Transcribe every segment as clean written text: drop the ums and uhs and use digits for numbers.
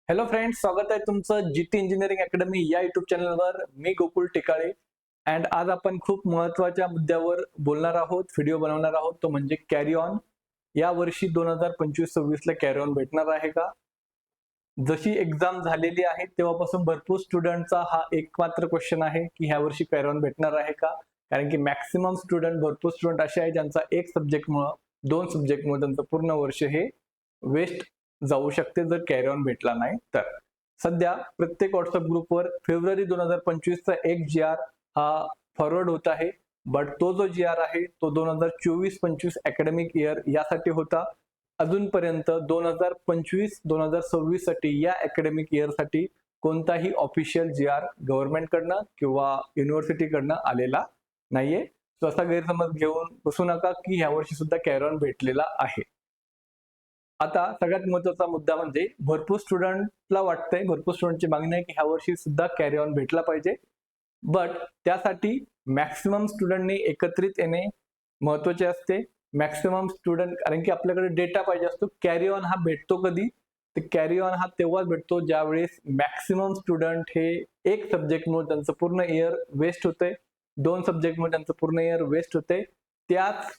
Hello friends, स्वागत आहे तुमचं जीटी इंजिनिअरिंग अकॅडमी या युट्यूब चॅनलवर. मी गोकुळ टिकाळे अँड आज आपण खूप महत्त्वाच्या मुद्द्यावर बोलणार आहोत, व्हिडिओ बनवणार आहोत. तो म्हणजे कॅरी ऑन. या वर्षी 2025-26 ला कॅरी ऑन भेटणार आहे का? जशी एक्झाम झालेली आहे तेव्हापासून भरपूर स्टुडंटचा हा एकमात्र क्वेश्चन आहे की ह्या वर्षी कॅरी ऑन भेटणार आहे का? कारण की मॅक्सिमम स्टुडंट, भरपूर स्टुडंट असे आहेत ज्यांचा एक सब्जेक्टमुळे, दोन सब्जेक्टमुळे त्यांचं पूर्ण वर्ष हे वेस्ट जाऊ शकते जर कॅरी ऑन भेटला नाही तर. सध्या प्रत्येक व्हॉट्सअप ग्रुपवर फेब्रुवारी 2025 चा एक GR हा फॉरवर्ड होत आहे. बट तो जो GR आहे तो 2024-25 अकॅडमिक इयर यासाठी होता. अजूनपर्यंत 2025-2026 साठी या अकॅडमिक इयर साठी कोणताही ऑफिशियल GR गव्हर्नमेंटकडनं किंवा युनिव्हर्सिटीकडनं आलेला नाहीये. तो असा गैरसमज घेऊन बसू नका की ह्या वर्षी सुद्धा कॅरी ऑन भेटलेला आहे. आता सगळ्यात महत्त्वाचा मुद्दा म्हणजे भरपूर स्टुडंटला वाटतंय, भरपूर स्टुडंटची मागणी आहे की ह्या वर्षी सुद्धा कॅरी ऑन भेटला पाहिजे. बट त्यासाठी मॅक्सिमम स्टुडंटनी एकत्रित येणे महत्त्वाचे असते. मॅक्सिमम स्टुडंट, कारण की आपल्याकडे डेटा पाहिजे असतो. कॅरी ऑन हा भेटतो कधी? तर कॅरी ऑन हा तेव्हाच भेटतो ज्यावेळेस मॅक्सिमम स्टुडंट हे एक सब्जेक्टमुळे त्यांचं पूर्ण इयर वेस्ट होतंय, दोन सब्जेक्टमुळे त्यांचं पूर्ण इयर वेस्ट होतंय. त्याच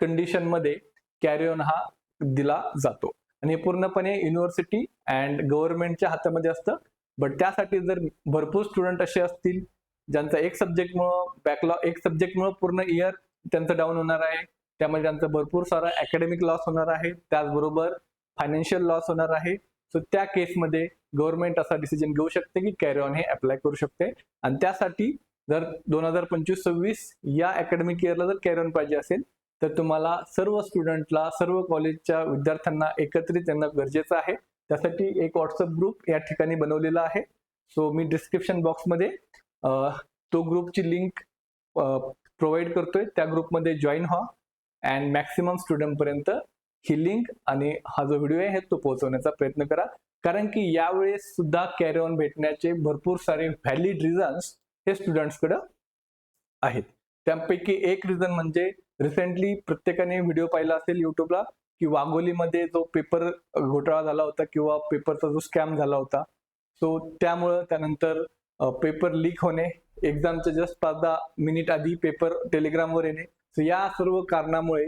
कंडिशनमध्ये कॅरी ऑन हा दिला जातो आणि पूर्णपणे युनिव्हर्सिटी अँड गव्हर्नमेंटच्या हातामध्ये असतं. बट त्यासाठी जर भरपूर स्टुडंट असे असतील ज्यांचा एक सब्जेक्टमुळे बॅकलॉग, एक सब्जेक्टमुळे पूर्ण इयर त्यांचं डाऊन होणार आहे, त्यामध्ये त्यांचा भरपूर सारा अकॅडमिक लॉस होणार आहे, त्याचबरोबर फायनान्शियल लॉस होणार आहे. सो त्या केसमध्ये गव्हर्नमेंट असा डिसिजन घेऊ शकते की कॅरी ऑन हे अप्लाय करू शकते. आणि त्यासाठी जर 2025-26 या अकॅडमिक इयरला जर कॅरी ऑन पाहिजे असेल तर तुम्हाला सर्व स्टुडंटला, सर्व कॉलेजच्या विद्यार्थ्यांना एकत्रित येणं गरजेचं आहे. त्यासाठी एक व्हॉट्सअप ग्रुप या ठिकाणी बनवलेला आहे. सो मी डिस्क्रिप्शन बॉक्समध्ये तो ग्रुपची लिंक प्रोव्हाइड करतोय. त्या ग्रुपमध्ये जॉईन व्हा अँड मॅक्सिमम स्टुडंट पर्यंत ही लिंक आणि हा जो व्हिडिओ आहे तो पोहोचवण्याचा प्रयत्न करा. कारण की यावेळेस सुद्धा कॅरी ऑन भेटण्याचे भरपूर सारे व्हॅलिड रिझन्स हे स्टुडंट्सकडे आहेत. त्यापैकी एक रिझन म्हणजे रिसेंटली प्रत्येकाने व्हिडिओ पाहिला असेल युट्यूबला की वाघोलीमध्ये जो पेपर घोटाळा झाला होता किंवा पेपरचा जो स्कॅम झाला होता. सो त्यामुळं त्यानंतर पेपर लीक होणे, एक्झामच्या जस्ट 5-10 मिनिट आधी पेपर टेलिग्रामवर येणे. सो या सर्व कारणामुळे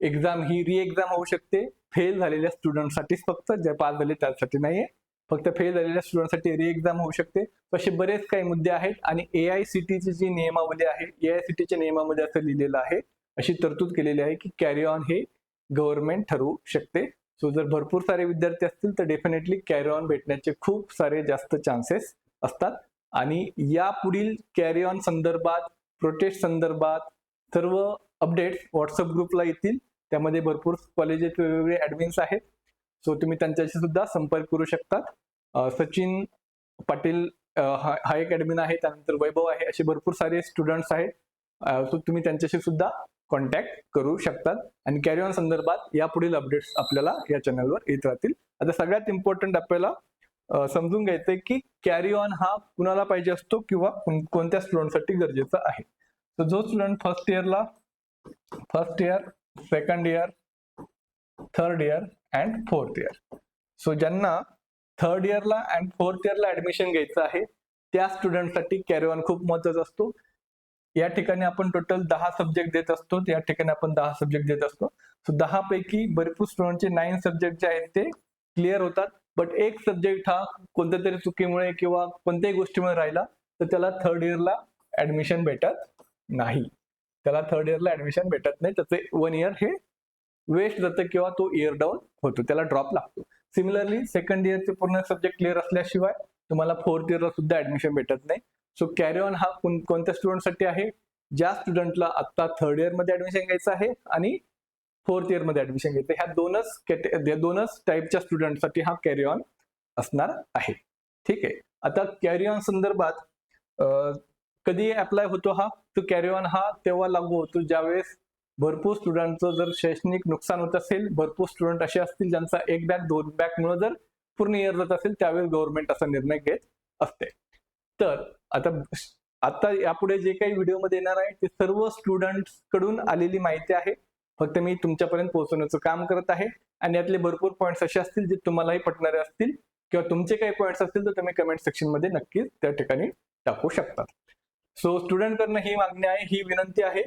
एक्झाम ही री एक्झाम होऊ शकते. फेल झालेल्या स्टुडंटसाठीच फक्त, जे पास झाले त्यासाठी नाहीये, फक्त फेल झालेल्या स्टुडंटसाठी री एक्झाम होऊ शकते. असे बरेच काही मुद्दे आहेत आणि AICTEची जी नियमावली आहे, AICTEच्या नियमामध्ये असं लिहिलेलं आहे, अशी तरतूद केलेली आहे की कॅरी ऑन हे गव्हर्नमेंट ठरवू शकते. सो जर भरपूर सारे विद्यार्थी असतील तर डेफिनेटली कॅरी ऑन भेटण्याचे खूप सारे जास्त चान्सेस असतात. आणि या पुढील कॅरी ऑन संदर्भात, प्रोटेस्ट संदर्भात सर्व अपडेट्स व्हॉट्सअप ग्रुपला येतील. त्यामध्ये भरपूर कॉलेजेस वेगवेगळे ऍडमिन्स आहेत. सो तुम्ही त्यांच्याशी सुद्धा संपर्क करू शकतात. सचिन पाटील हा एक ऍडमिन आहे, त्यानंतर वैभव आहे, असे भरपूर सारे स्टुडंट्स आहेत. सो तुम्ही त्यांच्याशी सुद्धा कॉन्टॅक्ट करू शकतात. आणि कॅरी ऑन संदर्भात या पुढील अपडेट्स आपल्याला या चॅनलवर येत राहतील. आता सगळ्यात इम्पॉर्टंट आपल्याला समजून घ्यायचंय की कॅरी ऑन हा कुणाला पाहिजे असतो किंवा कोणत्या स्टुडंटसाठी गरजेचा आहे. तर जो student first year, second year, third year and fourth year, so ज्यांना थर्ड इयरला अँड फोर्थ इयरला ऍडमिशन घ्यायचं आहे त्या स्टुडंटसाठी कॅरी ऑन खूप महत्त्वाचा असतो. या ठिकाणी आपण टोटल 10 सब्जेक्ट देत असतो. या ठिकाणी आपण 10 सब्जेक्ट देत असतो. सो 10 पैकी भरपूर स्टुडंटचे 9 सब्जेक्ट जे आहेत ते क्लिअर होतात. बट एक सब्जेक्ट हा कोणत्या तरी चुकीमुळे किंवा कोणत्याही गोष्टीमुळे राहिला तर त्याला थर्ड इयरला ऍडमिशन भेटत नाही. त्याचे 1 इयर हे वेस्ट जातं किंवा तो इयर डाऊन होतो, त्याला ड्रॉप लागतो. सिमिलरली सेकंड इयरचे पूर्ण सब्जेक्ट क्लिअर असल्याशिवाय तुम्हाला फोर्थ इयरला सुद्धा ऍडमिशन भेटत नाही. सो कॅरी ऑन हा कोणत्या स्टुडंटसाठी आहे? ज्या स्टुडंटला आता थर्ड इयर मध्ये ऍडमिशन घ्यायचं आहे आणि फोर्थ इयर मध्ये ऍडमिशन घ्यायचं, ह्या दोनच टाईपच्या स्टुडंटसाठी हा कॅरी ऑन असणार आहे. ठीक आहे. आता कॅरी ऑन संदर्भात कधी अप्लाय होतो हा? तो कॅरी ऑन हा तेव्हा लागू होतो ज्यावेळेस भरपूर स्टुडंटचं जर शैक्षणिक नुकसान होत असेल, भरपूर स्टुडंट असे असतील ज्यांचा एक बॅक, 2 बॅकमुळे जर पूर्ण इयर जात असेल, त्यावेळेस गव्हर्नमेंट असा निर्णय घेत असते. तर आता यापुढे जे काही व्हिडिओमध्ये येणार आहे ते सर्व स्टुडंट्स कडून आलेली माहिती आहे. फक्त मी तुमच्यापर्यंत पोहोचवण्याचं काम करत आहे आणि यातले भरपूर पॉईंट्स असे असतील जे तुम्हालाही पटणारे असतील. किंवा तुमचे काही पॉईंट्स असतील तर तुम्ही कमेंट सेक्शन मध्ये नक्कीच त्या ठिकाणी टाकू शकता. सो स्टुडंट कडनं ही मागणी आहे, ही विनंती आहे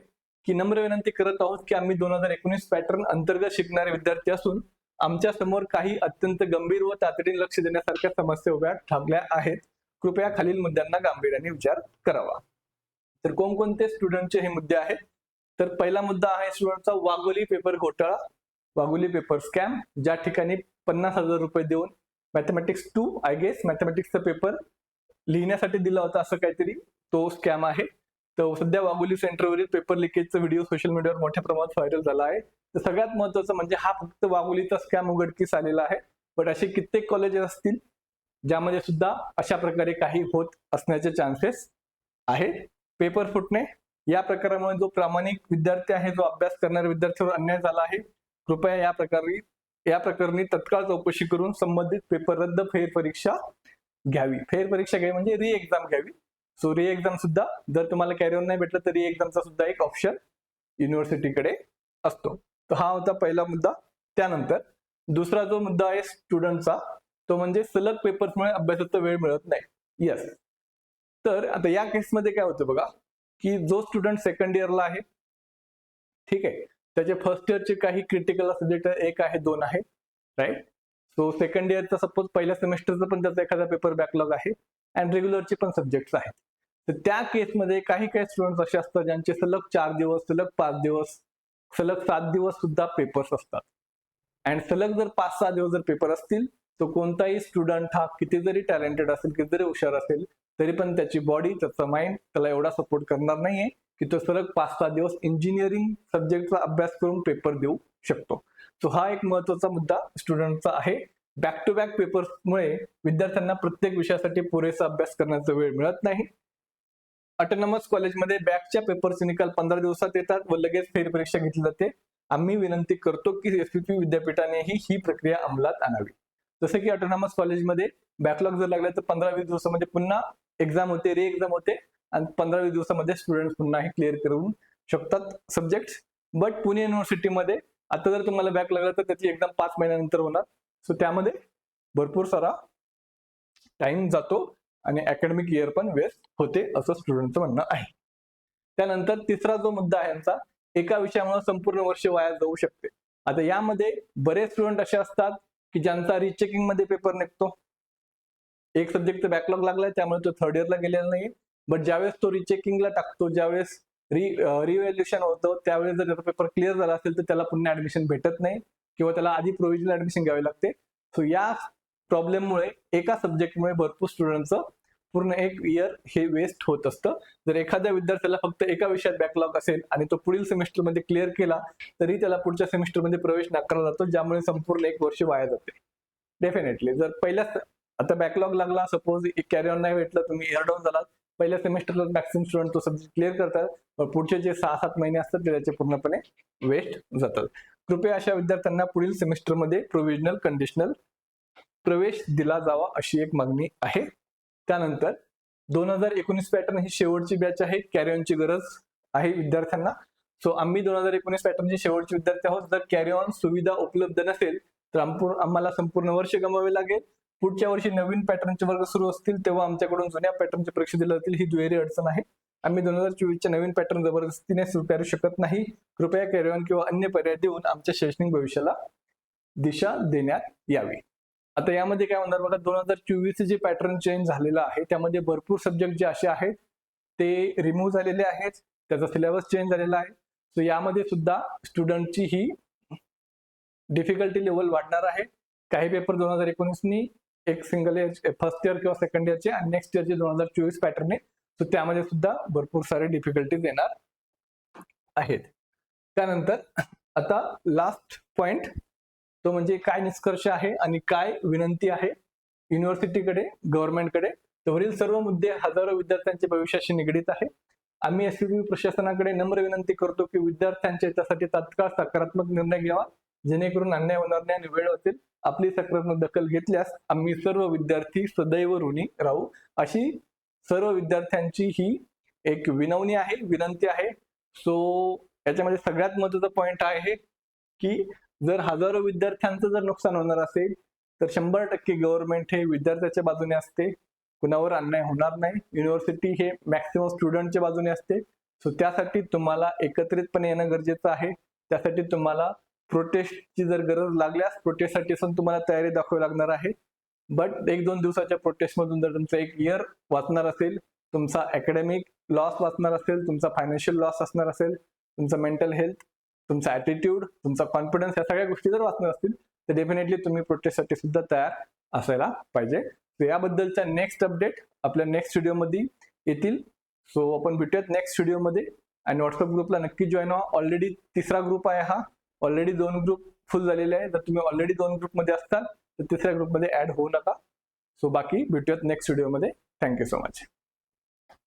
की नम्र विनंती करत आहोत की आम्ही 2019 पॅटर्न अंतर्गत शिकणारे विद्यार्थी असून आमच्या समोर काही अत्यंत गंभीर व तातडीने लक्ष देण्यासारख्या समस्या उभ्या ठाकल्या आहेत. कृपया खालील मुद्द्यांना गांभीर्याने विचार करावा. तर कोणकोणते स्टुडंटचे हे मुद्दे आहेत? तर पहिला मुद्दा आहे स्टुडंटचा वाघोली पेपर घोटाळा, वाघोली पेपर स्कॅम, ज्या ठिकाणी 50,000 रुपये देऊन मॅथमॅटिक्स 2 आय गेस मॅथमॅटिक्सचा पेपर लिहिण्यासाठी दिला होता असं काहीतरी तो स्कॅम आहे. तर सध्या वाघोली सेंटरवरील पेपर लिकेजचा व्हिडिओ सोशल मीडियावर मोठ्या प्रमाणात व्हायरल झाला आहे. तर सगळ्यात महत्त्वाचं म्हणजे हा फक्त वाघोलीचा स्कॅम उघडकीस आलेला आहे, पण असे कित्येक कॉलेजेस असतील ज्यामध्ये सुद्धा अशा प्रकारे काही होत असण्याचे चान्सेस आहेत. पेपर फुटणे, या प्रकारामुळे जो प्रामाणिक विद्यार्थी आहे, जो अभ्यास करणाऱ्या विद्यार्थ्यावर अन्याय झाला आहे. कृपया या प्रकरणी तत्काळ चौकशी करून संबंधित पेपर रद्द, फेरपरीक्षा घ्यावी. फेरपरीक्षा घ्यावी म्हणजे री एक्झाम घ्यावी. सो री एक्झाम सुद्धा जर तुम्हाला कॅरी ऑन नाही भेटलं तर री एक्झामचा सुद्धा एक ऑप्शन युनिव्हर्सिटीकडे असतो. तर हा होता पहिला मुद्दा. त्यानंतर दुसरा जो मुद्दा आहे स्टुडंटचा, तो म्हणजे सलग पेपर्समुळे अभ्यासाचा वेळ मिळत नाही. यस, तर आता या केसमध्ये काय होतं बघा, की जो स्टुडंट सेकंड इयरला आहे, ठीक आहे, त्याचे फर्स्ट इयरचे काही क्रिटिकल सब्जेक्ट 1 आहे 2 आहे, राईट. सो सेकंड इयरचा सपोज पहिल्या सेमेस्टरचा पण त्याचा एखादा पेपर बॅकलॉग आहे अँड रेग्युलरचे पण सब्जेक्ट्स आहेत. तर त्या केसमध्ये काही स्टुडंट्स असे असतात ज्यांचे सलग 4 दिवस, सलग 5 दिवस, सलग 7 दिवस सुद्धा पेपर्स असतात. अँड सलग जर 5-6 दिवस जर पेपर असतील तर कोणताही स्टुडंट हा किती जरी टॅलेंटेड असेल, किती जरी हुशार असेल, तरी पण त्याची बॉडी, त्याचा माइंड त्याला एवढा सपोर्ट करणार नाहीये की तो सलग 5-6 दिवस इंजिनिअरिंग सब्जेक्टचा अभ्यास करून पेपर देऊ शकतो. सो हा एक महत्वाचा मुद्दा स्टुडंटचा आहे. बॅक टू बॅक पेपर्समुळे विद्यार्थ्यांना प्रत्येक विषयासाठी पुरेसा अभ्यास करण्याचा वेळ मिळत नाही. ऑटोनॉमस कॉलेजमध्ये बॅकच्या पेपरचे निकाल 15 दिवसात येतात व लगेच फेरपरीक्षा घेतली जाते. आम्ही विनंती करतो की एसपीपी विद्यापीठानेही ही प्रक्रिया अंमलात आणावी. जसं की ऑटोनॉमस कॉलेजमध्ये बॅकलॉग जर लागला तर 15-20 दिवसामध्ये पुन्हा एक्झाम होते, री एक्झाम होते आणि 15-20 दिवसामध्ये स्टुडंट पुन्हा हे क्लिअर करू शकतात सब्जेक्ट. बट पुणे युनिव्हर्सिटीमध्ये आता जर तुम्हाला बॅक लागला तर त्याची एक्झाम 5 महिन्यानंतर होणार. सो त्यामध्ये भरपूर सारा टाइम जातो आणि अकॅडमिक इयर पण वेस्ट होते असं स्टुडंटचं म्हणणं आहे. त्यानंतर तिसरा जो मुद्दा आहे यांचा, एका विषयामुळे संपूर्ण वर्ष वाया जाऊ शकते. आता यामध्ये बरेच स्टुडंट असे असतात की ज्यांचा रिचेकिंग मध्ये पेपर निघतो. एक सब्जेक्टचा बॅकलॉग लागलाय त्यामुळे तो थर्ड इयरला गेलेला नाही, बट ज्यावेळेस तो रिचेकिंगला टाकतो, ज्यावेळेस रिव्हॅल्युएशन होतं, त्यावेळेस जर त्याचा पेपर क्लिअर झाला असेल तर त्याला पुन्हा ऍडमिशन भेटत नाही किंवा त्याला आधी प्रोव्हिजनल ऍडमिशन घ्यावी लागते. सो या प्रॉब्लेममुळे एका सब्जेक्टमुळे भरपूर स्टुडंटचं पूर्ण एक इयर हे वेस्ट होत असतं. जर एखाद्या विद्यार्थ्याला फक्त एका विषयात बॅकलॉग असेल आणि तो पुढील सेमिस्टरमध्ये क्लिअर केला तरी त्याला पुढच्या सेमिस्टरमध्ये प्रवेश नाकारला जातो, ज्यामुळे संपूर्ण एक वर्ष वाया जाते. डेफिनेटली जर पहिल्याच आता बॅकलॉग लागला, सपोज कॅरी ऑन नाही भेटलं, तुम्ही इयर डाऊन झालात, पहिल्या सेमिस्टरला मॅक्सिमम स्टुडंट तो सब्जेक्ट क्लिअर करतात, पण पुढचे जे 6-7 महिने असतात ते त्याचे पूर्णपणे वेस्ट जातात. कृपया अशा विद्यार्थ्यांना पुढील सेमिस्टरमध्ये प्रोव्हिजनल कंडिशनल प्रवेश दिला जावा अशी एक मागणी आहे. त्यानंतर 2019 पॅटर्न ही शेवटची बॅच आहे, कॅरी ऑनची गरज आहे विद्यार्थ्यांना. सो आम्ही 2019 पॅटर्नचे शेवटचे विद्यार्थी आहोत. जर कॅरी ऑन सुविधा उपलब्ध नसेल तर आम्हाला संपूर्ण वर्ष गमवावे लागेल. पुढच्या वर्षी नवीन पॅटर्नचे वर्ग सुरू असतील तेव्हा आमच्याकडून जुन्या पॅटर्नचे परीक्षा दिल्या जातील, ही दुहेरी अडचण आहे. आम्ही 2024च्या नवीन पॅटर्न जबरदस्तीने स्वीकारू शकत नाही. कृपया कॅरी ऑन किंवा अन्य पर्याय देऊन आमच्या शैक्षणिक भविष्याला दिशा देण्यात यावी. आता यामध्ये काय होणार बघा, 2024 जे पॅटर्न चेंज झालेला आहे त्यामध्ये भरपूर सब्जेक्ट जे असे आहेत ते रिमूव्ह झालेले आहेत, त्याचा सिलेबस चेंज झालेला आहे. सो यामध्ये सुद्धा स्टुडंटची ही डिफिकल्टी लेवल वाढणार आहे. काही पेपर 2019नी एक सिंगल इयर फर्स्ट इयर किंवा सेकंड इयरचे आणि नेक्स्ट इयरचे 2024 पॅटर्न आहे. सो त्यामध्ये सुद्धा भरपूर सारे डिफिकल्टीज येणार आहेत. त्यानंतर आता लास्ट पॉइंट, तो म्हणजे काय निष्कर्ष आहे आणि काय विनंती आहे युनिव्हर्सिटीकडे, गव्हर्नमेंटकडे. तर वरील सर्व मुद्दे हजारो विद्यार्थ्यांच्या भविष्याशी निगडीत आहे. आम्ही एसपीपी प्रशासनाकडे नम्र विनंती करतो की विद्यार्थ्यांच्या हितासाठी तात्काळ सकारात्मक निर्णय घ्यावा, जेणेकरून अन्याय होणार नाही आणि वेळ होतील. आपली सकारात्मक दखल घेतल्यास आम्ही सर्व विद्यार्थी सदैव ऋणी राहू, अशी सर्व विद्यार्थ्यांची ही एक विनवणी आहे, विनंती आहे. सो याच्यामध्ये सगळ्यात महत्त्वाचा पॉइंट आहे की जर हजारो विद्यार्थ्यांचं जर नुकसान होणार असेल तर 100% गव्हर्नमेंट हे विद्यार्थ्याच्या बाजूने असते, कुणावर अन्याय होणार नाही. युनिव्हर्सिटी हे मॅक्सिमम स्टुडंटच्या बाजूने असते. सो त्यासाठी तुम्हाला एकत्रितपणे येणं गरजेचं आहे. त्यासाठी तुम्हाला प्रोटेस्टची जर गरज लागल्यास प्रोटेस्टसाठी पण तुम्हाला तयारी दाखवावी लागणार आहे. बट 1-2 दिवसाच्या प्रोटेस्टमधून जर तुमचं एक इयर वाचणार असेल, तुमचा अकॅडमिक लॉस वाचणार असेल, तुमचा फायनान्शियल लॉस असणार असेल, तुमचा मेंटल हेल्थ, तुमचा ॲटिट्यूड, तुमचा कॉन्फिडन्स, या सगळ्या गोष्टी जर वाचणार असतील तर डेफिनेटली तुम्ही प्रोटेस्टसाठी सुद्धा तयार असायला पाहिजे. सो याबद्दलच्या नेक्स्ट अपडेट आपल्या नेक्स्ट व्हिडिओमध्ये येतील. सो आपण भेटूयात नेक्स्ट व्हिडिओमध्ये. आणि व्हॉट्सअप ग्रुपला नक्की जॉईन व्हा. ऑलरेडी 3रा ग्रुप आहे हा. ऑलरेडी 2 ग्रुप फुल झालेले आहे. जर तुम्ही ऑलरेडी 2 ग्रुपमध्ये असताल तर 3ऱ्या ग्रुपमध्ये ऍड होऊ नका. सो बाकी भेटूयात नेक्स्ट व्हिडिओमध्ये. Thank you so much.